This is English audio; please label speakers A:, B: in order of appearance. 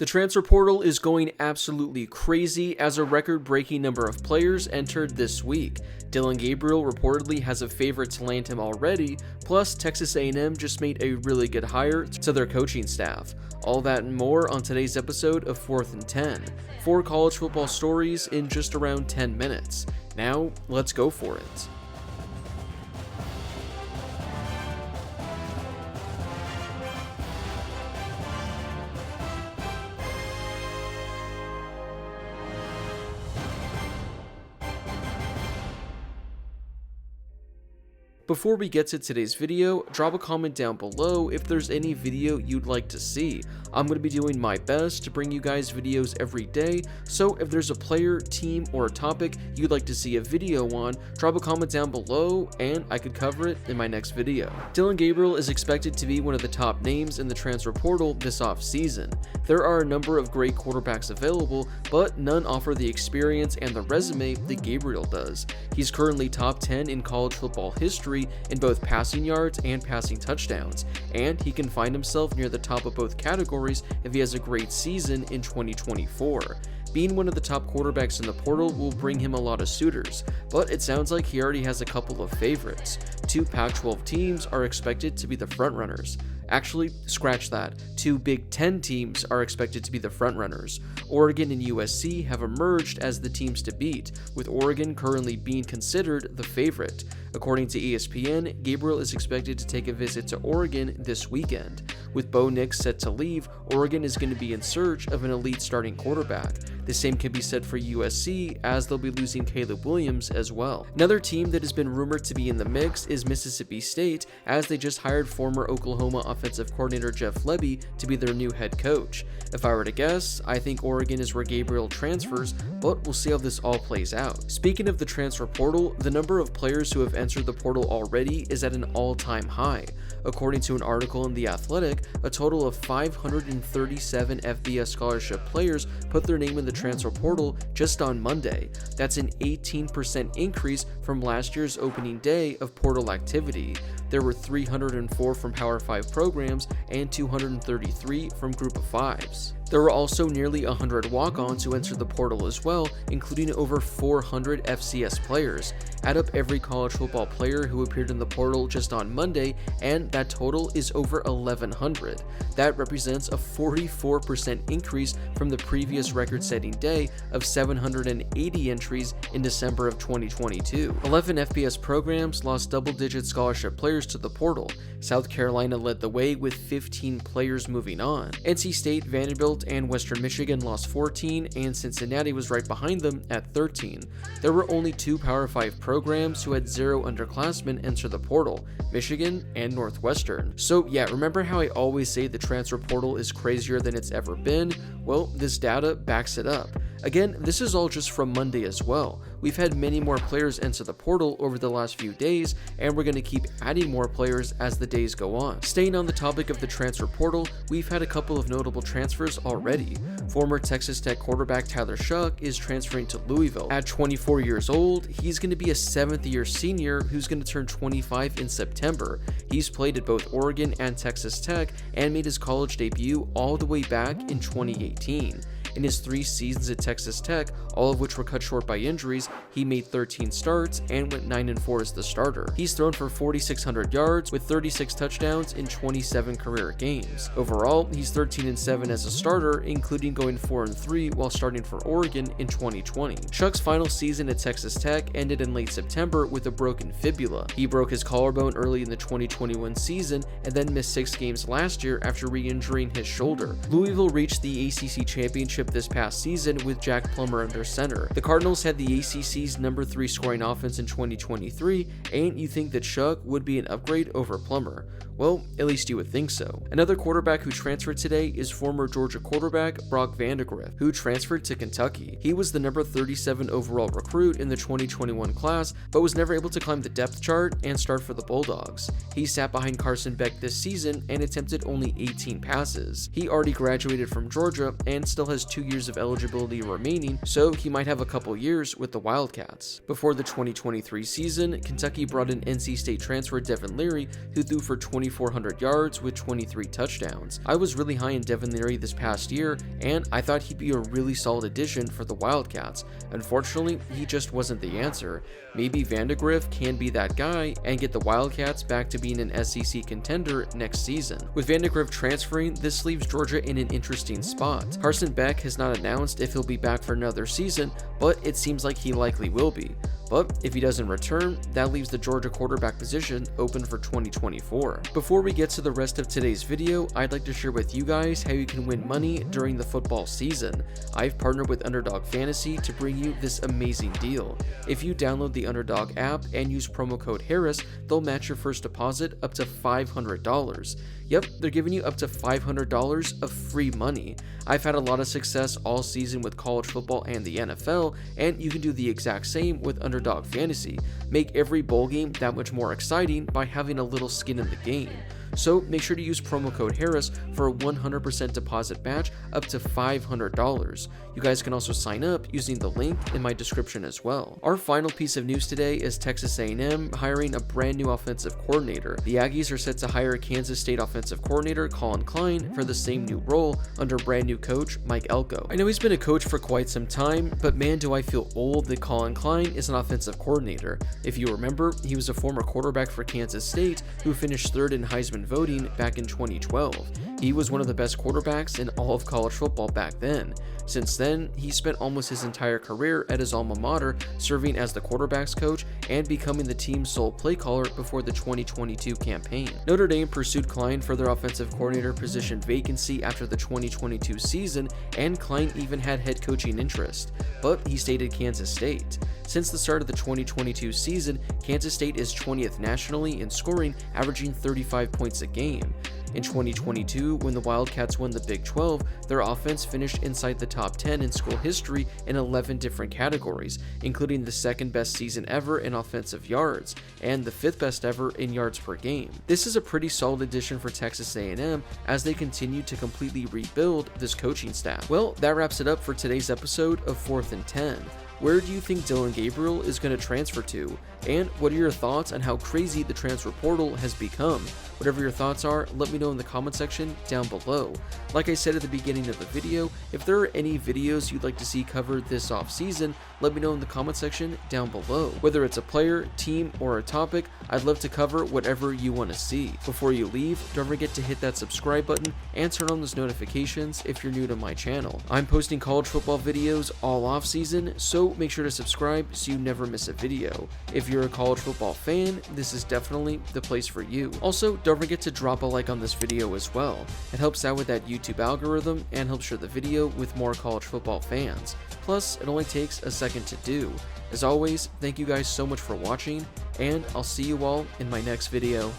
A: The transfer portal is going absolutely crazy as a record-breaking number of players entered this week. Dillon Gabriel reportedly has a favorite to land him already, plus Texas A&M just made a really good hire to their coaching staff. All that and more on today's episode of 4th and 10. 4 college football stories in just around 10 minutes. Now, let's go for it. Before we get to today's video, drop a comment down below if there's any video you'd like to see. I'm going to be doing my best to bring you guys videos every day, so if there's a player, team, or a topic you'd like to see a video on, drop a comment down below and I could cover it in my next video. Dillon Gabriel is expected to be one of the top names in the transfer portal this offseason. There are a number of great quarterbacks available, but none offer the experience and the resume that Gabriel does. He's currently top 10 in college football history in both passing yards and passing touchdowns, and he can find himself near the top of both categories if he has a great season in 2024. Being one of the top quarterbacks in the portal will bring him a lot of suitors, but it sounds like he already has a couple of favorites. 2 Pac-12 teams are expected to be the frontrunners. Actually, scratch that. 2 Big Ten teams are expected to be the frontrunners. Oregon and USC have emerged as the teams to beat, with Oregon currently being considered the favorite. According to ESPN, Gabriel is expected to take a visit to Oregon this weekend. With Bo Nix set to leave, Oregon is going to be in search of an elite starting quarterback. The same can be said for USC, as they'll be losing Caleb Williams as well. Another team that has been rumored to be in the mix is Mississippi State, as they just hired former Oklahoma offensive coordinator Jeff Lebby to be their new head coach. If I were to guess, I think Oregon is where Gabriel transfers, but we'll see how this all plays out. Speaking of the transfer portal, the number of players who have entered the portal already is at an all-time high. According to an article in The Athletic, a total of 537 FBS scholarship players put their name in the transfer portal just on Monday. That's an 18% increase from last year's opening day of portal activity. There were 304 from Power 5 programs and 233 from Group of Fives. There were also nearly 100 walk-ons who entered the portal as well, including over 400 FCS players. Add up every college football player who appeared in the portal just on Monday, and that total is over 1,100. That represents a 44% increase from the previous record-setting day of 780 entries in December of 2022. 11 FBS programs lost double-digit scholarship players to the portal. South Carolina led the way with 15 players moving on. NC State, Vanderbilt, and Western Michigan lost 14, and Cincinnati was right behind them at 13. There were only 2 Power 5 programs who had 0 underclassmen enter the portal, Michigan and Northwestern. So yeah, remember how I always say the transfer portal is crazier than it's ever been? Well, this data backs it up. Again, this is all just from Monday as well. We've had many more players enter the portal over the last few days, and we're going to keep adding more players as the days go on. Staying on the topic of the transfer portal, we've had a couple of notable transfers already. Former Texas Tech quarterback Tyler Shough is transferring to Louisville. At 24 years old, he's going to be a 7th-year senior who's going to turn 25 in September. He's played at both Oregon and Texas Tech and made his college debut all the way back in 2018. In his 3 seasons at Texas Tech, all of which were cut short by injuries, he made 13 starts and went 9-4 as the starter. He's thrown for 4,600 yards with 36 touchdowns in 27 career games. Overall, he's 13-7 as a starter, including going 4-3 while starting for Oregon in 2020. Shough's final season at Texas Tech ended in late September with a broken fibula. He broke his collarbone early in the 2021 season and then missed 6 games last year after re-injuring his shoulder. Louisville reached the ACC championship this past season with Jack Plummer under center. The Cardinals had the ACC's number 3 scoring offense in 2023, and you think that Shough would be an upgrade over Plummer. Well, at least you would think so. Another quarterback who transferred today is former Georgia quarterback Brock Vandagriff, who transferred to Kentucky. He was the number 37 overall recruit in the 2021 class, but was never able to climb the depth chart and start for the Bulldogs. He sat behind Carson Beck this season and attempted only 18 passes. He already graduated from Georgia and still has 2 years of eligibility remaining, so he might have a couple years with the Wildcats. Before the 2023 season, Kentucky brought in NC State transfer Devin Leary, who threw for 24 3,400 yards with 23 touchdowns. I was really high in Devin Leary this past year, and I thought he'd be a really solid addition for the Wildcats. Unfortunately, he just wasn't the answer. Maybe Vandegrift can be that guy and get the Wildcats back to being an SEC contender next season. With Vandegrift transferring, this leaves Georgia in an interesting spot. Carson Beck has not announced if he'll be back for another season, but it seems like he likely will be. But if he doesn't return, that leaves the Georgia quarterback position open for 2024. Before we get to the rest of today's video, I'd like to share with you guys how you can win money during the football season. I've partnered with Underdog Fantasy to bring you this amazing deal. If you download the Underdog app and use promo code Harris, they'll match your first deposit up to $500. Yep, they're giving you up to $500 of free money. I've had a lot of success all season with college football and the NFL, and you can do the exact same with Underdog Fantasy. Make every bowl game that much more exciting by having a little skin in the game. So make sure to use promo code Harris for a 100% deposit match up to $500. You guys can also sign up using the link in my description as well. Our final piece of news today is Texas A&M hiring a brand new offensive coordinator. The Aggies are set to hire Kansas State offensive coordinator Colin Klein for the same new role under brand new coach Mike Elko. I know he's been a coach for quite some time, but man, do I feel old that Colin Klein is an offensive coordinator. If you remember, he was a former quarterback for Kansas State who finished third in Heisman voting back in 2012. He was one of the best quarterbacks in all of college football back then. Since then, he spent almost his entire career at his alma mater, serving as the quarterback's coach and becoming the team's sole play caller before the 2022 campaign. Notre Dame pursued Klein for their offensive coordinator position vacancy after the 2022 season, and Klein even had head coaching interest, but he stayed at Kansas State. Since the start of the 2022 season, Kansas State is 20th nationally in scoring, averaging 35 points a game. In 2022, when the Wildcats won the Big 12, their offense finished inside the top 10 in school history in 11 different categories, including the second best season ever in offensive yards and the fifth best ever in yards per game. This is a pretty solid addition for Texas A&M as they continue to completely rebuild this coaching staff. Well, that wraps it up for today's episode of 4th and 10. Where do you think Dillon Gabriel is going to transfer to? And what are your thoughts on how crazy the transfer portal has become? Whatever your thoughts are, let me know in the comment section down below. Like I said at the beginning of the video, if there are any videos you'd like to see covered this off season, let me know in the comment section down below. Whether it's a player, team, or a topic, I'd love to cover whatever you want to see. Before you leave, don't forget to hit that subscribe button and turn on those notifications if you're new to my channel. I'm posting college football videos all off season, so make sure to subscribe so you never miss a video. If you're a college football fan, this is definitely the place for you. Also, don't forget to drop a like on this video as well. It helps out with that YouTube algorithm and helps share the video with more college football fans. Plus, it only takes a second to do. As always, thank you guys so much for watching, and I'll see you all in my next video.